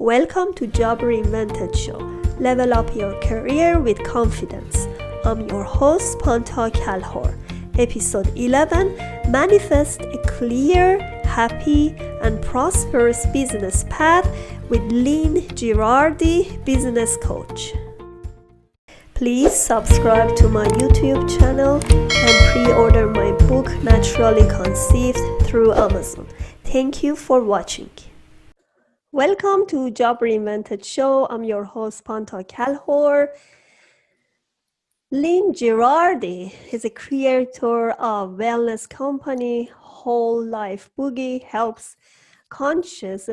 Welcome to Job Reinvented Show. Level up your career with confidence. I'm your host, Panta Kalhor. Episode 11, Manifest a Clear, Happy, and Prosperous Business Path with Lynn Girardi, Business Coach. Please subscribe to my YouTube channel and pre-order my book, Naturally Conceived, through Amazon. Thank you for watching. Welcome to Job Reinvented Show. I'm your host, Panta Kalhor. Lynn Girardi is a creator of wellness company, Whole Life Boogie, helps conscious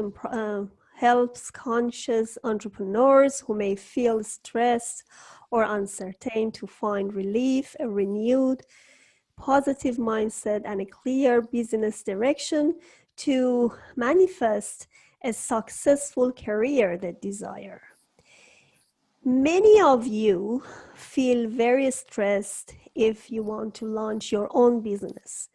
entrepreneurs who may feel stressed or uncertain to find relief, a renewed, positive mindset, and a clear business direction to manifest a successful career they desire. Many of you feel very stressed if you want to launch your own business.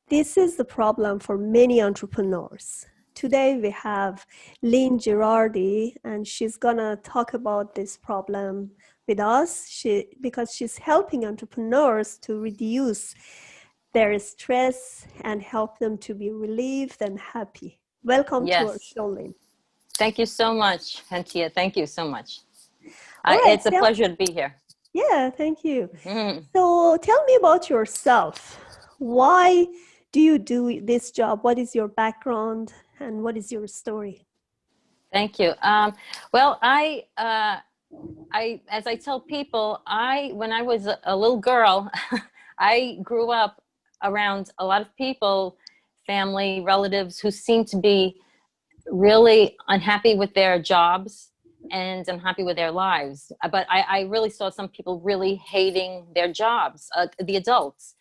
This is the problem for many entrepreneurs. Today we have Lynn Girardi, and she's gonna talk about this problem with us because she's helping entrepreneurs to reduce their stress and help them to be relieved and happy. Welcome to our show, Lynn. Thank you so much, Hentia. Thank you so much. Right, it's a pleasure to be here. Yeah, thank you. So tell me about yourself. Why do you do this job? What is your background and what is your story? Thank you. Well, as I tell people, when I was a little girl, I grew up around a lot of people, family, relatives who seemed to be really unhappy with their jobs and unhappy with their lives. But I really saw some people really hating their jobs, the adults.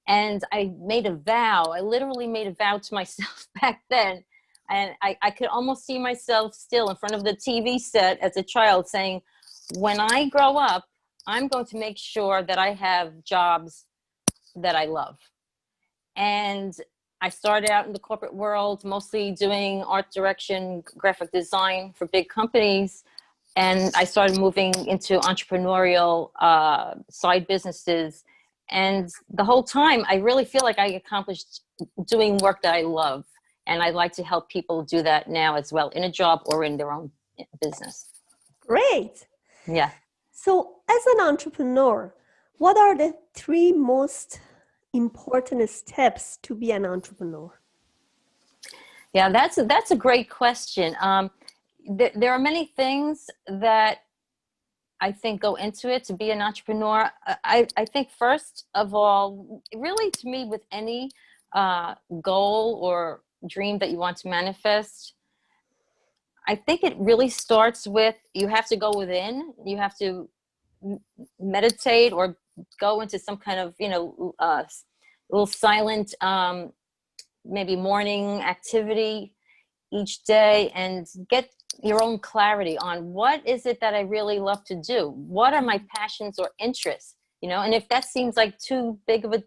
And I literally made a vow to myself back then. And I could almost see myself still in front of the TV set as a child saying, when I grow up, I'm going to make sure that I have jobs that I love. And I started out in the corporate world, mostly doing art direction, graphic design for big companies. And I started moving into entrepreneurial side businesses. And the whole time, I really feel like I accomplished doing work that I love. And I'd like to help people do that now as well, in a job or in their own business. Great. Yeah. So as an entrepreneur, what are the three most important steps to be an entrepreneur? Yeah, that's a great question. There are many things that I think go into it to be an entrepreneur. I think first of all, really to me, with any goal or dream that you want to manifest, I think it really starts with, you have to go within, you have to meditate or go into some kind of, little silent, maybe morning activity each day and get your own clarity on what is it that I really love to do? What are my passions or interests? And if that seems like too big of a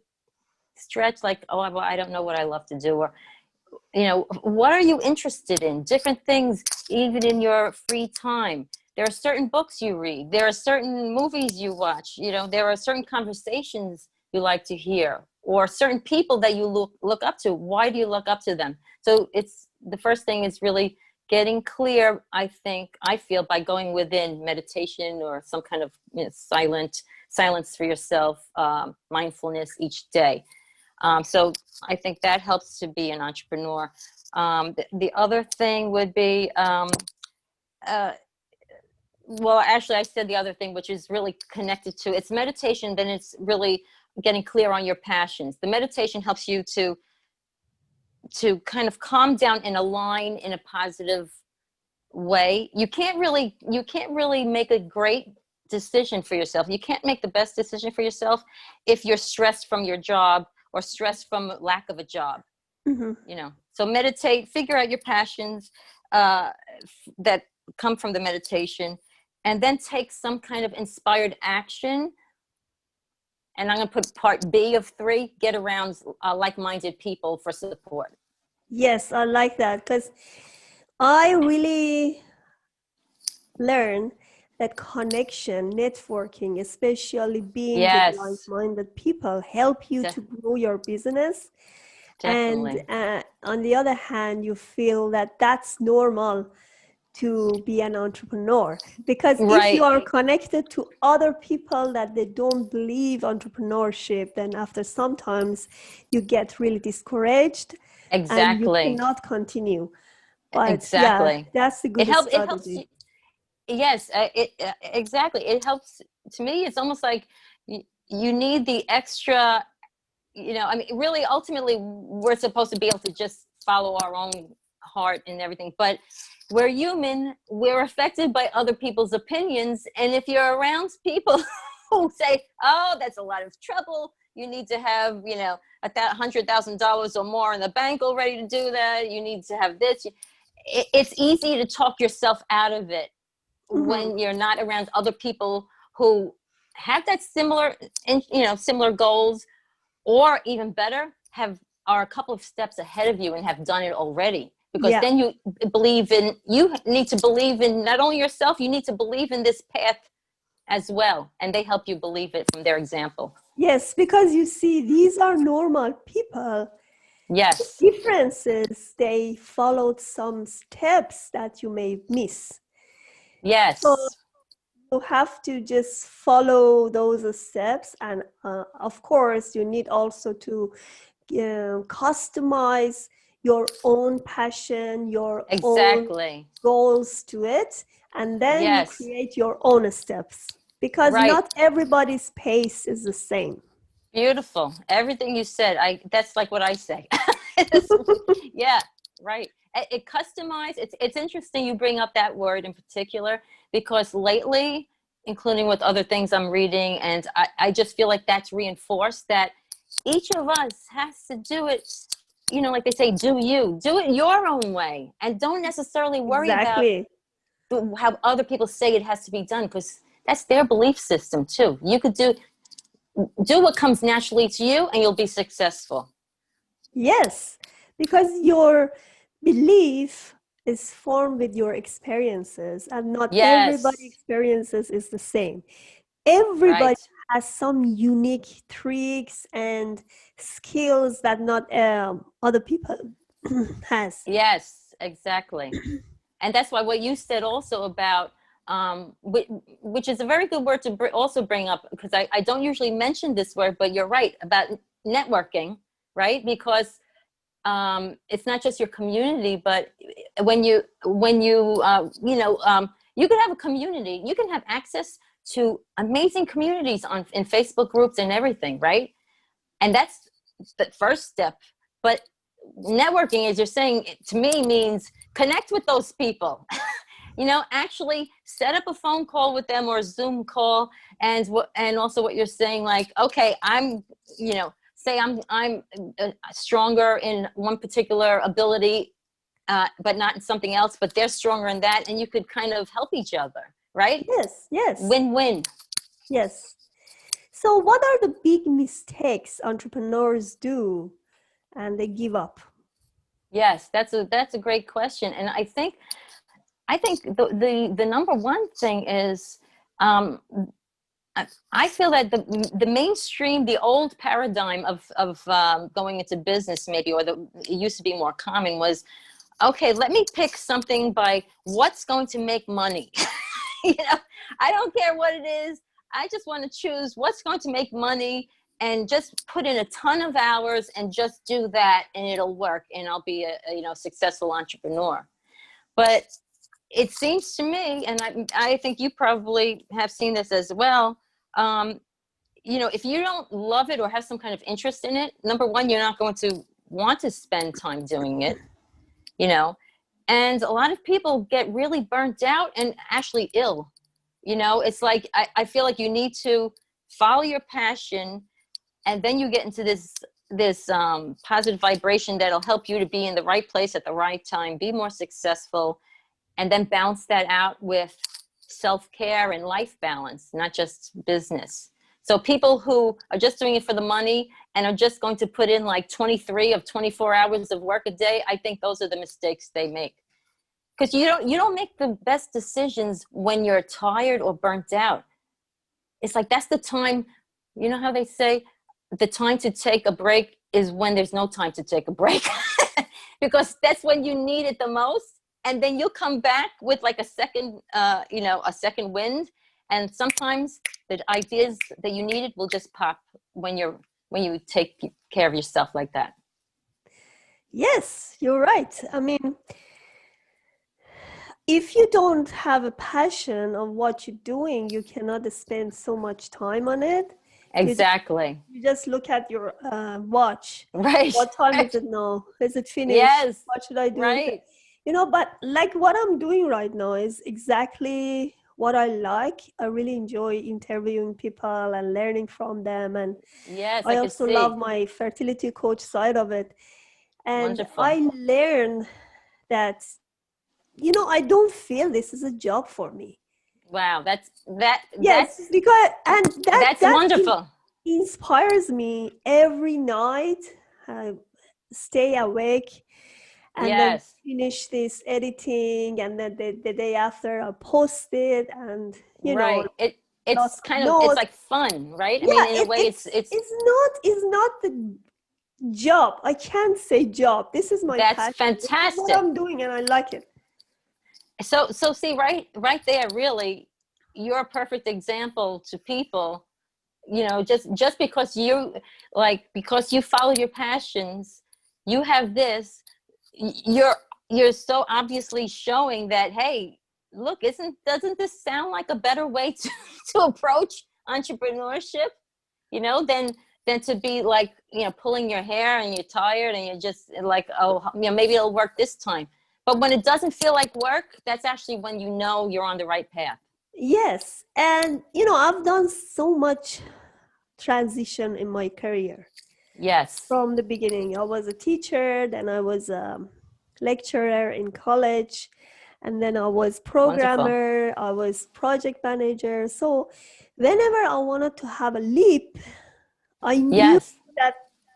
stretch, like, oh, well, I don't know what I love to do, or, what are you interested in? Different things, even in your free time. There are certain books you read. There are certain movies you watch. There are certain conversations you like to hear, or certain people that you look up to. Why do you look up to them? So the first thing is really getting clear, I feel, by going within meditation or some kind of silence for yourself, mindfulness each day. So I think that helps to be an entrepreneur. The other thing would be, well, actually, I said the other thing, which is really connected to, it's meditation, then it's really getting clear on your passions. The meditation helps you to kind of calm down and align in a positive way. You can't really make a great decision for yourself. You can't make the best decision for yourself if you're stressed from your job or stressed from lack of a job. So meditate, figure out your passions that come from the meditation, and then take some kind of inspired action. And I'm going to put part B of 3, get around like-minded people for support. Yes, I like that, because I really learn that connection, networking, especially being with Yes, like-minded people, help you to de- grow your business. And definitely. on the other hand, you feel that that's normal to be an entrepreneur, because if you Right, are connected to other people that they don't believe entrepreneurship, then after sometimes you get really discouraged and you exactly, cannot continue. But yeah, exactly. that's a good It helps strategy. you. Yes, exactly. It helps. To me, it's almost like you need the extra, I mean, really, ultimately, we're supposed to be able to just follow our own heart and everything. But we're human. We're affected by other people's opinions. And if you're around people who say, oh, that's a lot of trouble, you need to have, $100,000 or more in the bank already to do that. You need to have this. It's easy to talk yourself out of it Mhm. when you're not around other people who have that similar goals, or even better, are a couple of steps ahead of you and have done it already. Because Yeah. then you need to believe in not only yourself, you need to believe in this path as well. And they help you believe it from their example. Yes, because you see, these are normal people. Yes. Differences, they followed some steps that you may miss. So Yes. you have to just follow those steps. And of course, you need also to customize your own passion, your own Exactly. goals to it. And then you Yes. create your own steps, because Right. not everybody's pace is the same. Beautiful. Everything you said, that's like what I say. Yeah, right. It customize. It's interesting you bring up that word in particular, because lately, including with other things I'm reading, and I just feel like that's reinforced that each of us has to do it, like they say, do it your own way, and don't necessarily worry about Exactly. how other people say it has to be done, because that's their belief system too. You could do what comes naturally to you, and you'll be successful. Yes, because your belief is formed with your experiences, and not everybody Yes. experiences is the same. Everybody Right. has some unique tricks and skills that not other people has. Yes, exactly. And that's why what you said also about, which is a very good word to also bring up, because I don't usually mention this word, but you're right about networking, right? Because it's not just your community, but you could have a community. You can have access to amazing communities in Facebook groups and everything, right? And that's the first step. But networking, as you're saying, to me means connect with those people. Actually set up a phone call with them or a Zoom call. And also what you're saying, like, okay, say I'm stronger in one particular ability, but not in something else, but they're stronger in that, and you could kind of help each other, right? Yes, yes, Win-win. yes. So, what are the big mistakes entrepreneurs do and they give up? Yes, that's a great question. And I think the number one thing is, um, I feel that the mainstream, the old paradigm of going into business, maybe, or it used to be more common, was, okay, let me pick something by what's going to make money. you know, I don't care what it is. I just want to choose what's going to make money, and just put in a ton of hours and just do that, and it'll work, and I'll be a successful entrepreneur. But it seems to me, and I think you probably have seen this as well. Um, if you don't love it or have some kind of interest in it, number one, you're not going to want to spend time doing it. You know, and a lot of people get really burnt out and actually ill. It's like I feel like you need to follow your passion, and then you get into this positive vibration that'll help you to be in the right place at the right time, be more successful, and then bounce that out with self-care and life balance, not just business. So people who are just doing it for the money and are just going to put in like 23 of 24 hours of work a day, I think those are the mistakes they make. because you don't make the best decisions when you're tired or burnt out. It's like that's the time, you know how they say the time to take a break is when there's no time to take a break. Because that's when you need it the most, and then you'll come back with like a second a second wind, and sometimes the ideas that you needed will just pop when you take care of yourself like that. Yes, you're right. I mean, if you don't have a passion of what you're doing, you cannot spend so much time on it. Exactly. You just look at your watch. Right. What time is it now? Is it finished? Yes. What should I do? Right. But like what I'm doing right now is exactly what I like. I really enjoy interviewing people and learning from them. And Yes, I I could also love see. my fertility coach side of it. And Wonderful. I learn that, I don't feel this is a job for me. Wow, that's Yes, because, and that's that wonderful. inspires me every night. I stay awake and then Yes. finish this editing, and then the day after I post it, and Right. lots It's of kind of, it's notes. like fun, right? I Yeah, mean, in a way, it's it's not the job. I can't say job. This is my that's passion. This is what fantastic. I'm doing, and I like it. So see, right there, really, you're a perfect example to people. Just because because you follow your passions, you have this. You're so obviously showing that, hey, look, doesn't this sound like a better way to to approach entrepreneurship? Than to be like, pulling your hair and you're tired and you're just like, oh, maybe it'll work this time. But when it doesn't feel like work, that's actually when you're on the right path. Yes, and I've done so much transition in my career. Yes. From the beginning, I was a teacher, then I was a lecturer in college, and then I was Wonderful. programmer, I was project manager. So whenever I wanted to have a leap, I knew Yes. that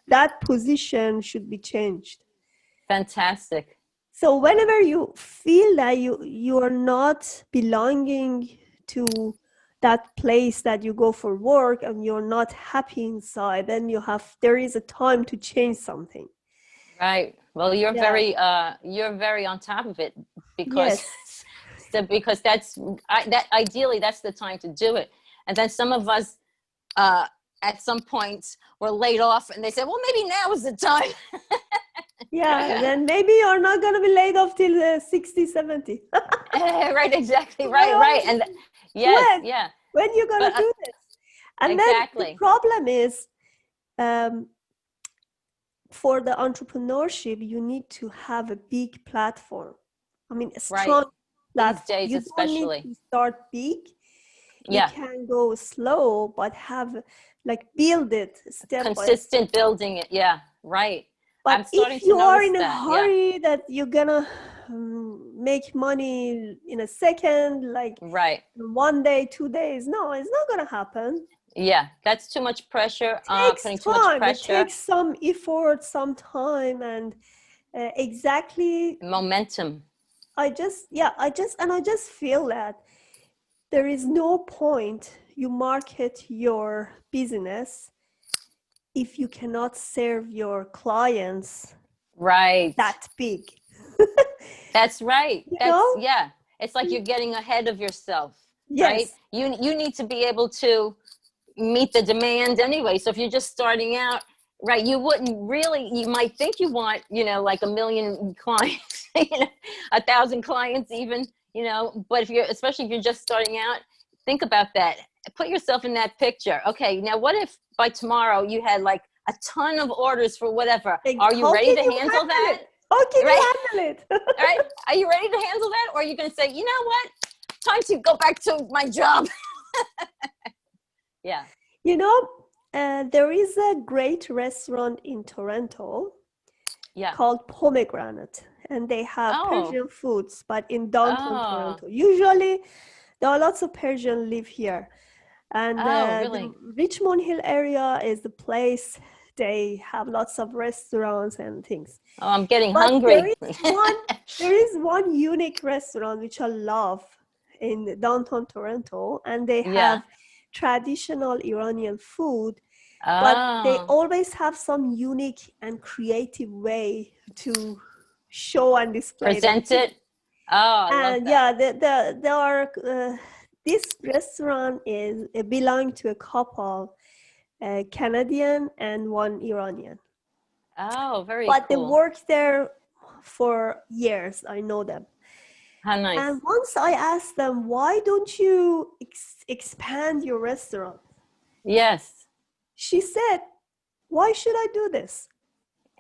that position should be changed. Fantastic. So whenever you feel that you are not belonging to that place that you go for work and you're not happy inside, then there is a time to change something. Right. Well, Yeah. you're very on top of it, because Yes. because that ideally that's the time to do it. And then some of us uh at some points were laid off and they said, well, maybe now is the time. Yeah. Then maybe you're not going to be laid off till 60, 70. Right, exactly. Right, Well, right. And yes, when? yeah. When you going But to do this? And then the exactly. problem is, um, for the entrepreneurship, you need to have a big platform. I mean, a Right. strong These platform. days You don't need especially. to start big. You Yeah. can go slow, but build it step by step. Consistent building it. Yeah. Right. I'm But starting if to you are notice in a that. Yeah. hurry that you're gonna make money in a second, like Right. 1 day, 2 days, no, it's not gonna happen. Yeah. That's too much pressure, Takes putting too much time. It pressure. takes some effort, some time, and exactly. Momentum. I just feel that there is no point you market your business if you cannot serve your clients Right. that big. That's right. You That's, know? yeah. It's like you're getting ahead of yourself, right? Yes. You need to be able to meet the demand anyway. So if you're just starting out, right, you might think you want, like 1 million clients, 1,000 clients even, but especially if you're just starting out, think about that. Put yourself in that picture. Okay, now what if by tomorrow you had like a ton of orders for whatever? Like, Are you how ready can to you handle handle that? it? How can Right? you handle it? All right. Are you ready to handle that? Or are you going to say, you know what? Time to go back to my job. Yeah. There is a great restaurant in Toronto Yeah. called Pomegranate, and they have Oh. Persian foods, but in downtown Oh. Toronto. Usually, there are lots of Persian live here, and Oh, the really? Richmond Hill area is the place they have lots of restaurants and things. Oh, I'm getting But there hungry. is one, there is one unique restaurant which I love in downtown Toronto, and they Yeah. have traditional Iranian food, but they Oh, always have some unique and creative way to show and display their present food. it. Oh, I love And that. yeah, there are this restaurant is belong to a couple, a Canadian and one Iranian, Oh, very but they cool. worked there for years. I know them. How And nice. once I asked them, why don't you expand your restaurant? Yes. She said, why should I do this?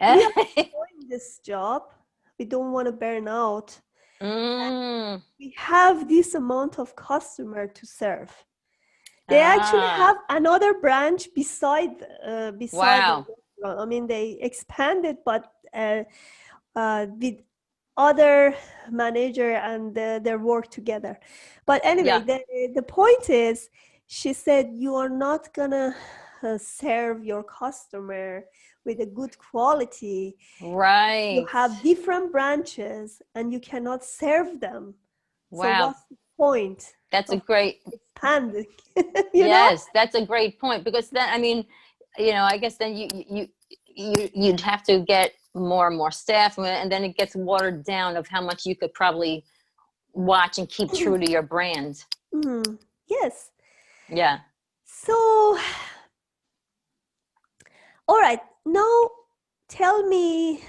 We are doing this job. We don't want to burn out. Mm. We have this amount of customer to serve. They actually Ah, have another branch beside the wow. restaurant. I mean, they expanded, but with other manager, and their work together. But anyway, Yeah. the point is, she said, you are not gonna serve your customer with a good quality. You Right. have different branches and you cannot serve them. So Wow. what's the point That's a of great, expanding? You know? yes, that's a great point because then, I mean, I guess then you'd have to get more and more staff, and then it gets watered down of how much you could probably watch and keep true to your brand. Mhm. Yes. Yeah. So, all right. Now, tell me,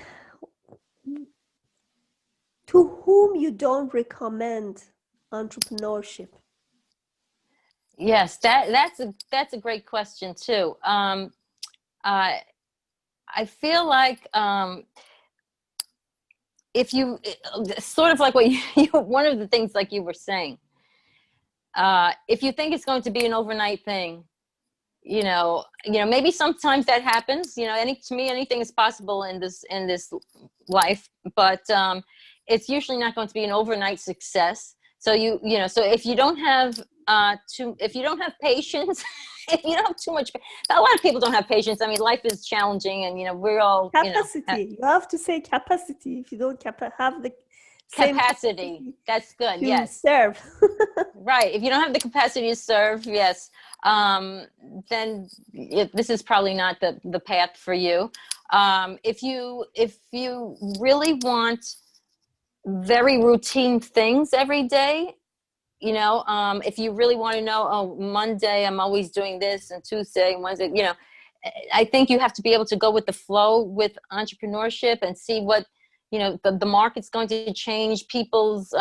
to whom you don't recommend entrepreneurship. Yes, that's a great question too. I I feel like if you sort of like what one of the things like you were saying, if you think it's going to be an overnight thing, maybe sometimes that happens. To me, anything is possible in this life, but it's usually not going to be an overnight success. So so if you don't have if you don't have patience, if you don't have too much, a lot of people don't have patience. I mean, life is challenging, and we're all Capacity. You have to say capacity. If you don't have the same capacity. capacity That's good. to Yes. serve. Right. If you don't have the capacity to serve, yes, then this is probably not the path for you. If you really want very routine things every day, if you really want to know, oh, Monday I'm always doing this, and Tuesday and Wednesday, I think you have to be able to go with the flow with entrepreneurship and see what, the market's going to change, people's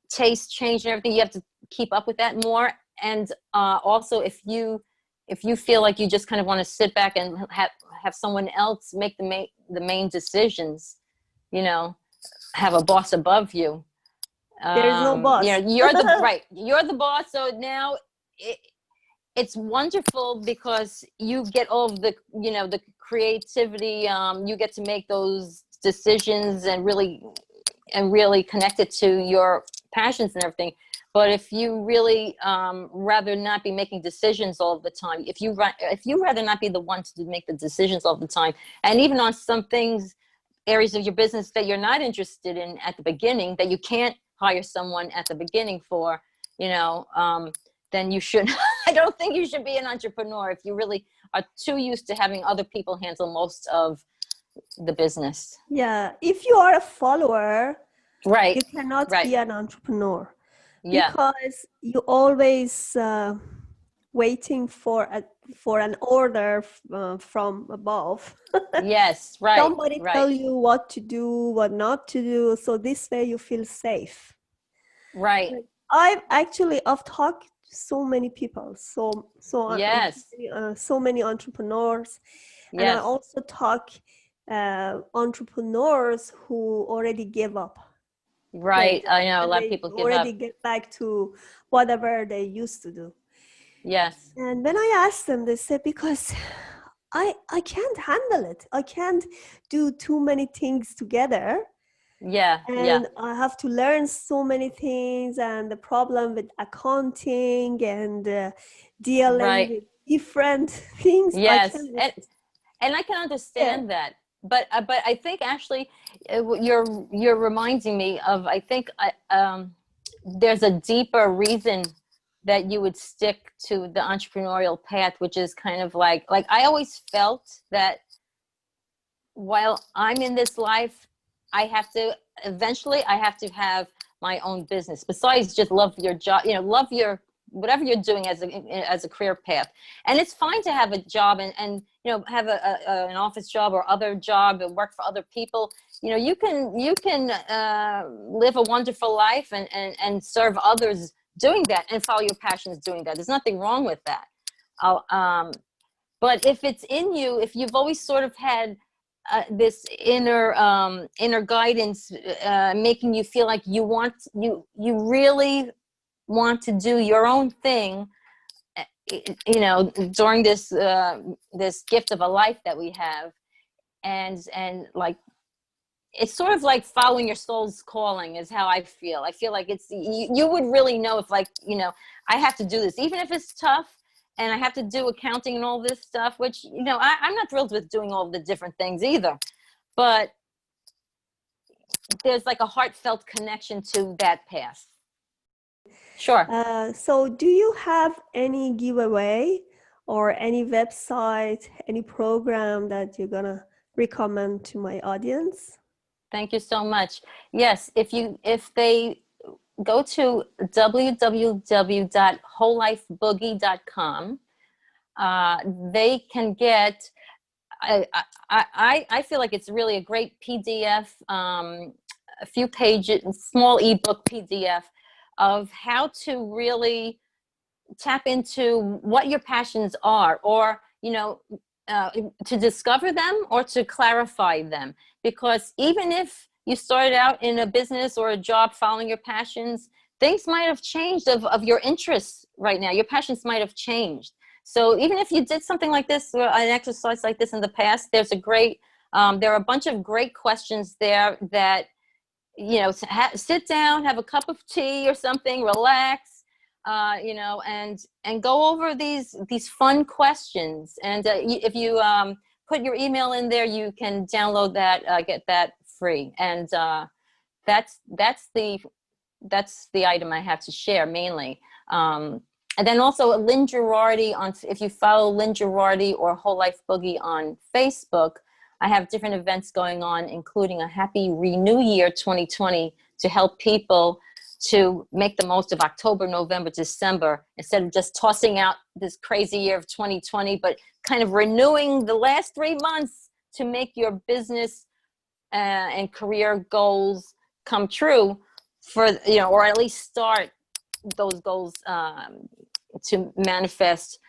taste change and everything. You have to keep up with that more. And also, if you feel like you just kind of want to sit back and have someone else make the main decisions, you know have a boss above you. There is no boss. You're the boss. So now it's wonderful because you get all of the creativity. You get to make those decisions and really connect it to your passions and everything. But if you really rather not be making decisions all the time, if you rather not be the one to make the decisions all the time, and even on some things, areas of your business that you're not interested in at the beginning, that you can't hire someone at the beginning for, then you should. I don't think you should be an entrepreneur if you really are too used to having other people handle most of the business. Yeah. If you are a follower, Right. you cannot Right. be an entrepreneur, Yeah. because you always waiting for an order from above. Yes. Right. Somebody Right. tell you what to do, what not to do. So this way you feel safe. Right. Like, I've talked to so many people, Yes. so many entrepreneurs, and I Yes. also talk entrepreneurs who already gave up their Right. I job know a and lot of they people give already up. get back to whatever they used to do. Yes. And when I asked them, they said, because I can't handle it. I can't do too many things together. Yeah. Yeah. And I have to learn so many things, and the problem with accounting and dealing Right. with different things, I Yes. can't And resist. And I can understand that. But I think actually you're reminding me of, I think there's a deeper reason that you would stick to the entrepreneurial path, which is kind of like I always felt that while I'm in this life, I have to have my own business besides just love your job, love your whatever you're doing as a career path. And it's fine to have a job and have an office job or other job and work for other people. You can live a wonderful life and serve others doing that and follow your passions doing that. There's nothing wrong with that. But if it's in you, if you've always sort of had this inner guidance, making you feel like you really want to do your own thing, during this gift of a life that we have, and like it's sort of like following your soul's calling is how I feel. I feel like it's you would really know if I have to do this, even if it's tough. And I have to do accounting and all this stuff, which, I'm not thrilled with doing all the different things either. But there's like a heartfelt connection to that path. Sure. So do you have any giveaway or any website, any program that you're going to recommend to my audience? Thank you so much. Yes, if they go to www.wholelifeboogie.com, they can get, I feel like it's really a great PDF, a few pages, small ebook PDF of how to really tap into what your passions are, or, to discover them or to clarify them. Because even if you started out in a business or a job following your passions, things might have changed of your interests right now. Your passions might have changed. So even if you did something like this, or an exercise like this in the past, there are a bunch of great questions there that, sit down, have a cup of tea or something, relax, and go over these fun questions. And if you put your email in there, you can download that, get that free. And that's the item I have to share mainly. And then also Lynn Girardi if you follow Lynn Girardi or Whole Life Boogie on Facebook, I have different events going on, including a Happy Renew Year 2020 to help people to make the most of October, November, December, instead of just tossing out this crazy year of 2020, but kind of renewing the last 3 months to make your business and career goals come true or at least start those goals to manifest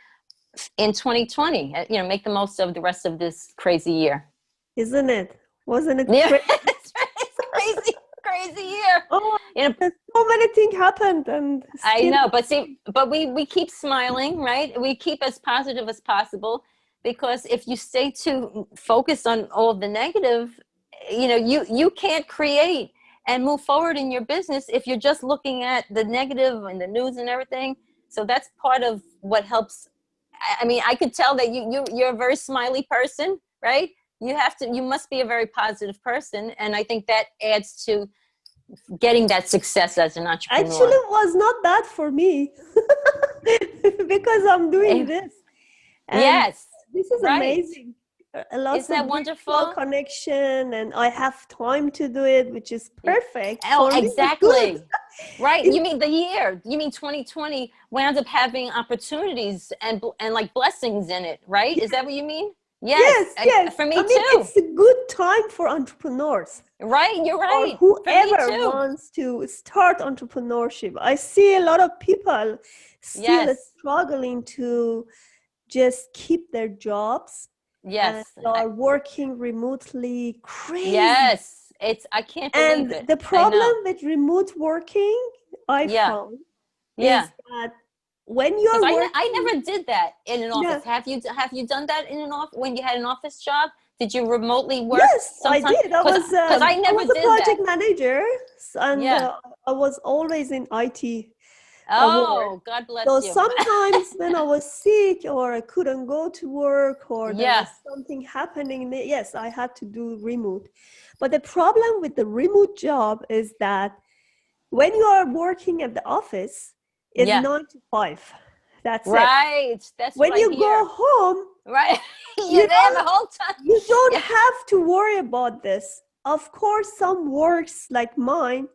in 2020. Make the most of the rest of this crazy year. Isn't it? Wasn't it Yeah, crazy? It's crazy year. Oh, so many things happened, and I know, but we keep smiling, right? We keep as positive as possible, because if you stay too focused on all the negative, you can't create and move forward in your business if you're just looking at the negative and the news and everything. So that's part of what helps. I mean, I could tell that you're a very smiley person, right? You must be a very positive person. And I think that adds to getting that success as an entrepreneur. Actually, it was not bad for me because I'm doing this. And yes. This is amazing. Isn't that wonderful? Connection, and I have time to do it, which is perfect. Oh, exactly. Right. You mean the year? You mean 2020 wound up having opportunities and like blessings in it, right? Is that what you mean? Yes. For me too. It's a good time for entrepreneurs. Right. You're right. Or whoever wants to start entrepreneurship. I see a lot of people still struggling to just keep their jobs. Yes. And are working remotely. Crazy. Yes. I can't believe it. And the problem with remote working, I found, is that when you're working, I never did that in an office. Have you done that in an office when you had an office job? Did you remotely work? Yes, I did. I was a project manager, and I was always in IT award. Oh, God bless So you. sometimes when I was sick or I couldn't go to work or there Yeah. was something happening, yes, I had to do remote. But the problem with the remote job is that when you are working at the office, it's Yeah. 9 to 5. That's it. Right. That's what When I you go hear. home, Right. you Yeah, they have don't a whole time. you don't Yeah. have to worry about this. Of course, some works like mine,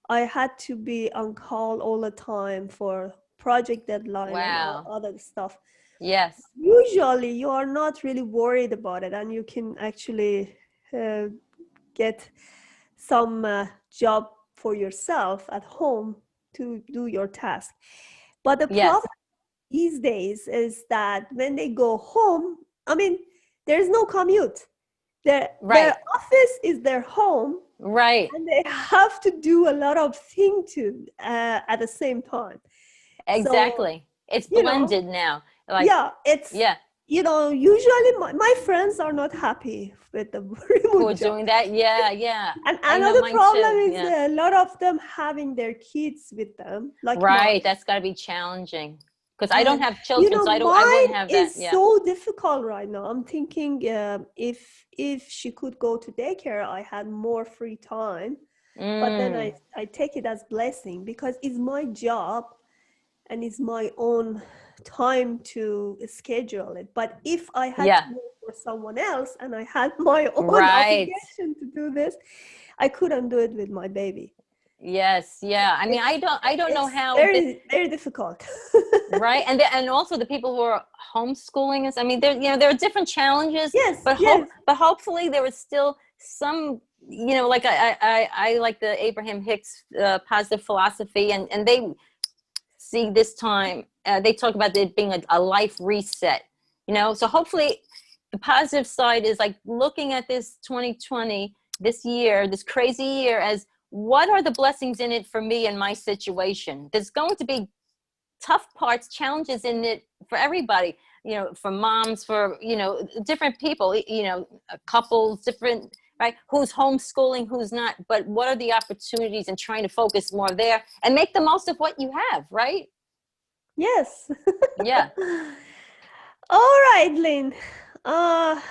I had to be on call all the time for project deadline and all Wow. other stuff. Yes. Usually, you are not really worried about it, and you can actually uh, get some job for yourself at home to do your task. But the Yes. problem these days is that when they go home, I mean, there's no commute. Their Right. office is their home, Right. and they have to do a lot of things to at the same time. So, Exactly. It's you know, blended now. Like, yeah, it's, yeah. usually my friends are not happy with the Who remote are job. doing that? Yeah. Yeah. And I know another mine problem too. is Yeah. a lot of them having their kids with them, like Right. mine. That's got to be challenging because I don't And have children, so I mine wouldn't have that. is Yeah. so difficult right now. I'm thinking if she could go to daycare, I had more free time. But then Mm. I take it as blessing because it's my job and it's my own time to schedule it. But if I had to Yeah. work for someone else and I had my own Right. obligation to do this, I couldn't do it with my baby. Yes. Yeah. I mean, It's I don't know it's how the, very, very difficult. right. And also the people who are homeschooling us. I mean, there are different challenges, Yes, but yes. hopefully there is still some, like I like the Abraham Hicks positive philosophy, and they see this time, they talk about it being a life reset, so hopefully the positive side is like looking at this 2020, this year, this crazy year, as what are the blessings in it for me and my situation. There's going to be tough parts, challenges in it for everybody, for moms, for, different people, couples, different, right? Who's homeschooling, who's not, but what are the opportunities, and trying to focus more there and make the most of what you have, right? Yes. Yeah. All right, Lynn.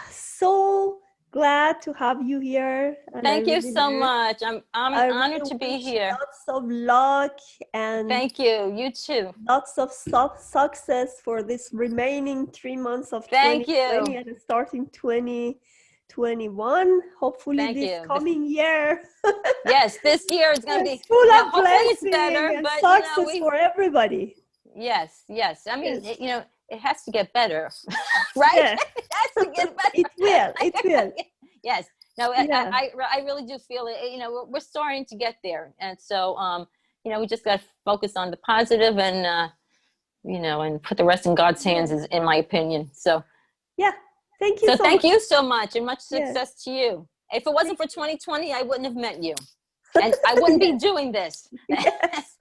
So glad to have you here, and Thank you so much. I'm I honored really to be wish here. lots of luck and Thank you. You too. lots of success for this remaining 3 months of Thank 2020 you. and starting 2021. Hopefully, Thank this you. coming year Yes, this year is going to is be, full of hopefully it's blessing better, and but success for everybody. yes, yes. I mean, Yes, it has to get better, right? yes, It has to get it will. better. It will. Yes. No, Yeah. I really do feel it. We're starting to get there, and so we just got to focus on the positive, and and put the rest in God's hands, is in my opinion. So, Yeah. Thank you so so thank much. you so much, and much Yeah. success to you. If it wasn't Thank for 2020, I wouldn't have met you, and I wouldn't be Yes. doing this. Yes.